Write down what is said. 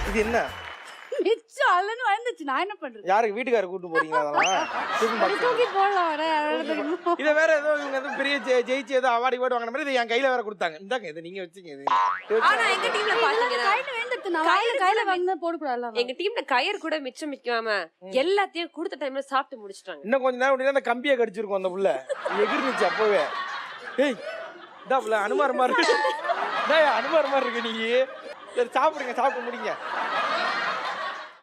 இது என்ன மிச்சம் அல்லன்னு வந்துச்சு. நான் என்ன பண்றது? யாருக்கு வீட்டுக்கார கூட்டு போறீங்களா அதெல்லாம் அப்படி தூக்கி போடலாம் வர. இதை வேற ஏதோ இவங்க ஏதோ பெரிய ஜெயிச்சு ஏதோ அவார்டு வாங்கின மாதிரி இதை என் கையில வேற கொடுத்தாங்க. இந்தாங்க இதை நீங்க வச்சுங்க. இது ஆனா எங்க டீம்ல பாத்தீங்கன்னா கையில வேந்துட்டு நான் கையில வாங்கினா போட கூடாது. எங்க டீம்ல கயிறு கூட மிச்சம் மிக்காம எல்லாத்தையும் கொடுத்த டைம்ல சாப்பிட்டு முடிச்சிட்டாங்க. இன்னும் கொஞ்ச நேரம் அப்படின்னா அந்த கம்பியை கடிச்சிருக்கும் அந்த புள்ள. எகிர்ந்துச்சு அப்பவே. ஏய் இதா புள்ள அனுமார் மாதிரி இருக்கு. அனுமார் மாதிரி இருக்கு. நீங்க சரி சாப்பிடுங்க, சாப்பிட்டு முடிங்க.